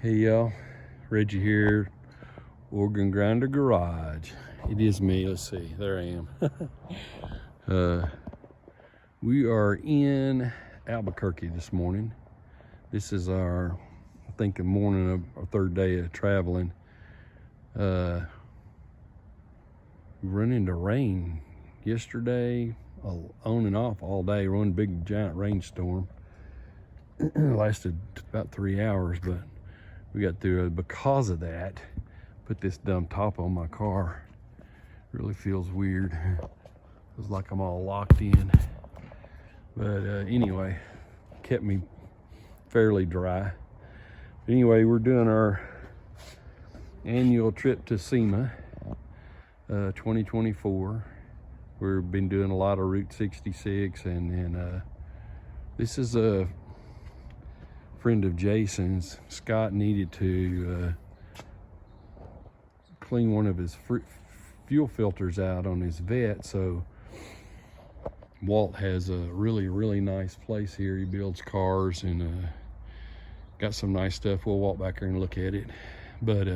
Hey y'all, Reggie here, Organ Grinder Garage. It is me, let's see, there I am. We are in Albuquerque this morning. This is our, I think, the morning of our third day of traveling. We run into rain yesterday, on and off all day, one big giant rainstorm. Lasted about 3 hours, but we got through it. Because of that, put this dumb top on my car. Really feels weird. Feels like I'm all locked in. But anyway, kept me fairly dry. Anyway, we're doing our annual trip to Sema, 2024. We've been doing a lot of Route 66, and this is a friend of Jason's. Scott needed to clean one of his fuel filters out on his vet, so Walt has a really nice place here. He builds cars and got some nice stuff. We'll walk back here and look at it, but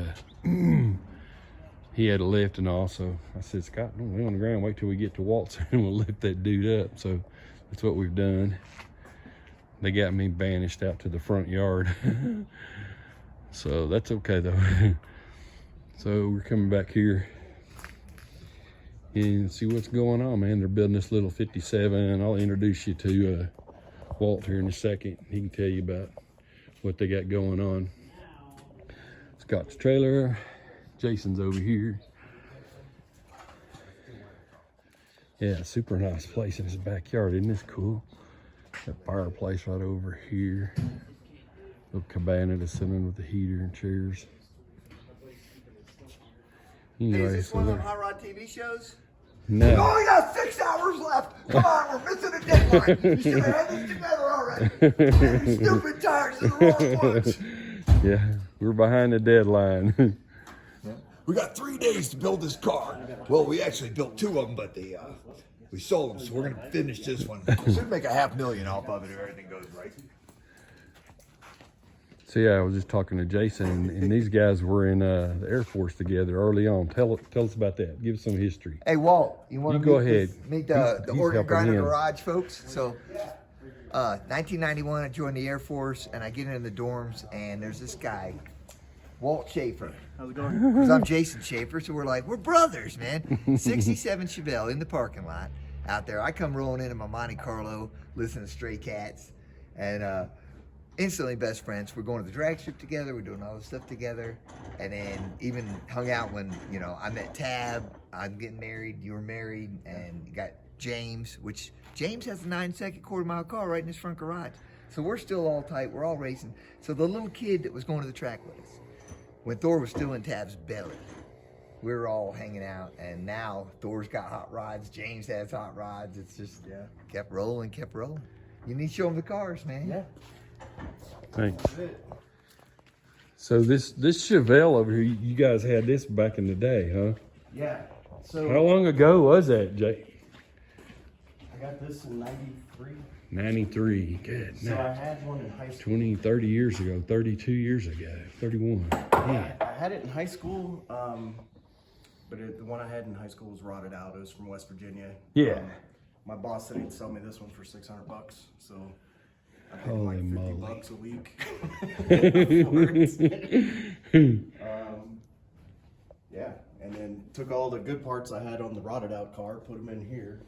he had a lift and all, so I said, Scott, don't lay on the ground, wait till we get to Walt's and we'll lift that dude up. So that's what we've done. They got me banished out to the front yard. So that's okay though. So we're coming back here and see what's going on, man. They're building this little 57, and I'll introduce you to Walt here in a second. He can tell you about what they got going on. Scott's trailer. Jason's over here. Yeah, super nice place in his backyard. Isn't this cool? That fireplace right over here. Little cabana to sit in with the heater and chairs. Anyway, is this one of them Hot Rod TV shows? No. We only got 6 hours left. Come on, we're missing a deadline. You should have had this together already. Stupid tires are the wrong ones. Yeah, we're behind the deadline. We got 3 days to build this car. Well, we actually built 2 of them, but we sold them, so we're gonna finish this one. Should make $500,000 off of it if everything goes right. So yeah, I was just talking to Jason, and these guys were in the Air Force together early on. Tell us about that. Give us some history. Hey Walt, you want to go ahead. Meet the He's Organ helping Grinder him. Garage folks? So, 1991, I joined the Air Force, and I get into the dorms, and there's this guy, Walt Schaefer. How's it going? Because I'm Jason Schaefer, so we're like, we're brothers, man. 67 Chevelle in the parking lot out there. I come rolling into my Monte Carlo, listening to Stray Cats, and instantly best friends. We're going to the drag strip together. We're doing all this stuff together. And then even hung out when, you know, I met Tab. I'm getting married. You were married. And you got James, which James has a 9-second quarter-mile car right in his front garage. So we're still all tight. We're all racing. So the little kid that was going to the track with us, when Thor was still in Tab's belly, we were all hanging out. And now Thor's got hot rods. James has hot rods. It's just, kept rolling. You need to show them the cars, man. Yeah. Thanks. So this Chevelle over here, you guys had this back in the day, huh? Yeah. So How long ago was that, Jay? I got this in '93. 93. Good. So I had one in high school. 20, 30 years ago, 32 years ago, 31. Yeah. I had it in high school, but the one I had in high school was rotted out. It was from West Virginia. Yeah. My boss said he'd sell me this one for $600, so I paid Holy like moly. $50 a week. for it. Yeah, and then took all the good parts I had on the rotted out car, put them in here.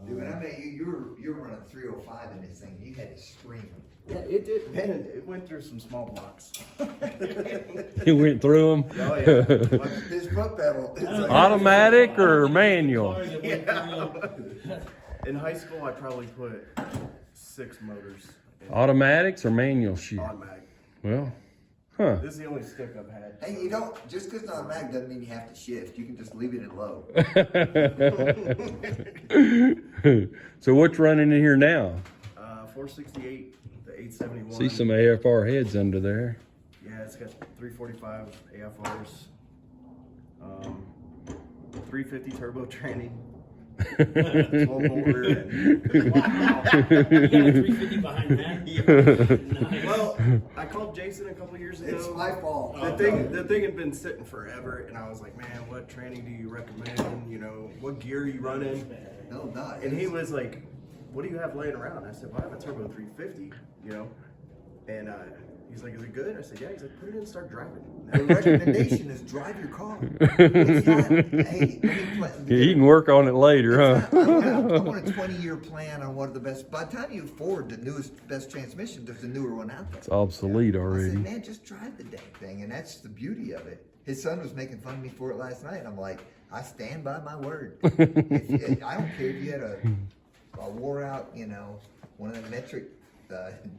Dude, when I met you, you were running 305 in this thing. You had to scream. Yeah, it did. Man, it went through some small blocks. You went through them? Oh yeah. His foot pedal. It's like, Automatic or manual? In high school, I probably put 6 motors. In Automatics or manual shit? automatic. Well, huh. This is the only stick I've had. hey, you don't, just because it's automatic doesn't mean you have to shift. You can just leave it at low. So what's running in here now? 468, the 871. See some AFR heads under there. Yeah, it's got 345 AFRs, 350 turbo tranny, 12-bolt rear end. Wow. You got a 350 behind that? Nice. Well, I called Jason a couple years ago. It's my fault. The thing had been sitting forever, and I was like, man, what training do you recommend? You know, what gear are you running? No, not. And he was like, what do you have laying around? I said, well, I have a Turbo 350, you know? And he's like, is it good? I said, yeah. He's like, put it in and start driving. The recommendation is drive your car. It's not, hey, You can work on it later, huh? I want a 20-year plan on what are the best. By the time you afford the newest, best transmission, there's a newer one out there. It's obsolete I already. said, man, just drive the dang thing, and that's the beauty of it. His son was making fun of me for it last night, and I'm like, I stand by my word. I don't care if you had a wore out, you know, one of the metric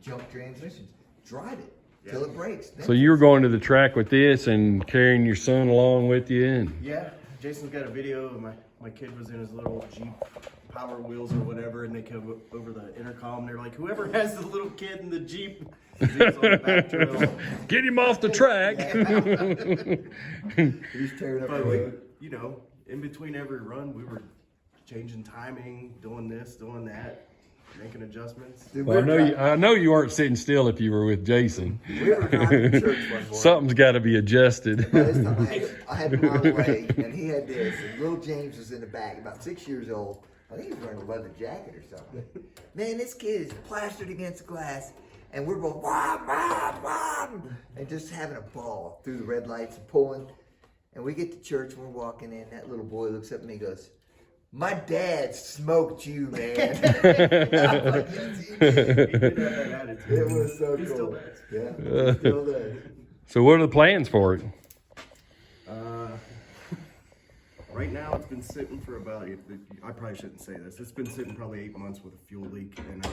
jump transmissions. Drive it till it breaks. So you were going to the track with this and carrying your son along with you, and Yeah, Jason's got a video of my kid was in his little Jeep Power Wheels or whatever, and they came over the intercom. They're like, whoever has the little kid in the Jeep, he was on the back trail. get him off the track. He's tearing up the But road. you know, in between every run, we were changing timing, doing this, doing that, making adjustments. Dude, Well, we I know you weren't sitting still if you were with Jason. were driving to church one morning. Something's got to be adjusted. By this time, I had him on the way, and he had this. And little James was in the back, about 6 years old. I think he was wearing a leather jacket or something. Man, this kid is plastered against the glass, and we're both wah, wah, wah, and just having a ball through the red lights and pulling. And we get to church, and we're walking in. That little boy looks up at me and goes, "My dad smoked you, man." I was like, yes, he did. He did have that attitude. It was so He cool. still does. Yeah, he still does. So what are the plans for it? Right now, it's been sitting for about, I probably shouldn't say this, it's been sitting probably 8 months with a fuel leak, and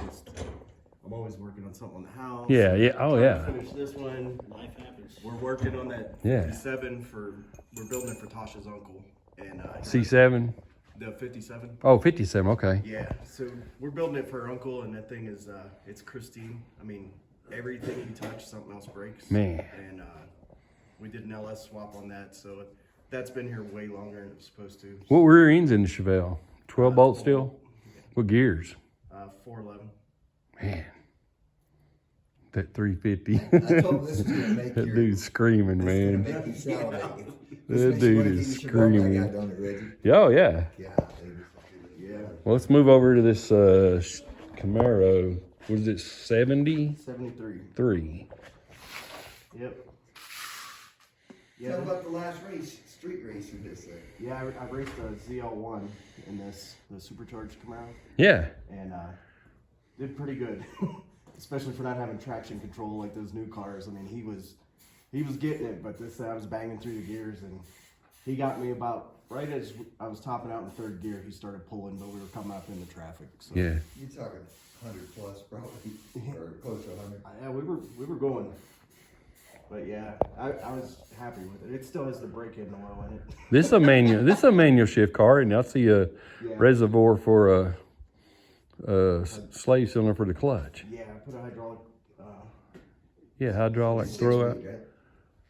I'm always working on something on the house. Yeah, yeah, oh Trying to yeah. Finish this one. Life happens. We're working on that Yeah. 57 we're building it for Tasha's uncle. And C7? the 57. Oh, 57, okay. Yeah, so we're building it for her uncle, and that thing is, it's Christine. I mean, everything you touch, something else breaks. Man. And we did an LS swap on that, so that's been here way longer than it was supposed to. What rear end's in the Chevelle? 12 bolt still? What gears? 411. Man, that 350. I told him this was gonna make That your. dude's screaming, It's gonna man. make you sound like it. That This makes you dude wanna is give you some love like screaming. I done it, Reggie. Oh, yeah. Yeah, Yeah. Well, let's move over to this Camaro. What is it, 73? 73. Yep. Tell Yeah, about the last race, street race you did there. yeah. I raced a ZL1 in the supercharged Camaro, Yeah. and did pretty good, especially for not having traction control like those new cars. I mean, he was getting it, but I was banging through the gears, and he got me about right as I was topping out in third gear. He started pulling, but we were coming up into traffic. So Yeah. You're talking 100 plus probably, or close to 100. yeah, we were going. But yeah, I was happy with it. It still has the brake-in oil in it. This is a manual. This is a manual shift car, and I see a reservoir for a slave cylinder for the clutch. Yeah, I put a hydraulic. Yeah, hydraulic throwout,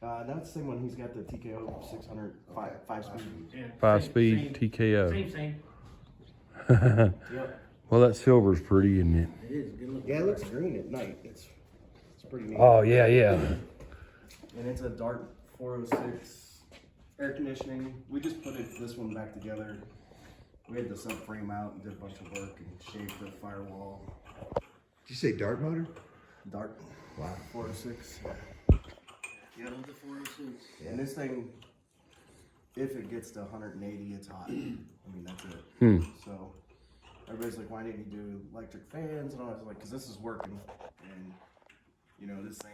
That's the same one. He's got the TKO 600 five speed. Yeah, 5-speed same, TKO. Same. Yep. Well, that silver's pretty, isn't it? It is good looking. Yeah, it looks green at night. It's pretty neat. Oh yeah, yeah. And it's a dark 406 air conditioning. We just put this one back together. We had the subframe out and did a bunch of work and shaved the firewall. Did you say dart motor? Dark. Wow. 406. Yeah, the 406. And this thing, if it gets to 180, it's hot. I mean, that's it. So everybody's like, why didn't you do electric fans? And I was like, because this is working. And, you know, this thing.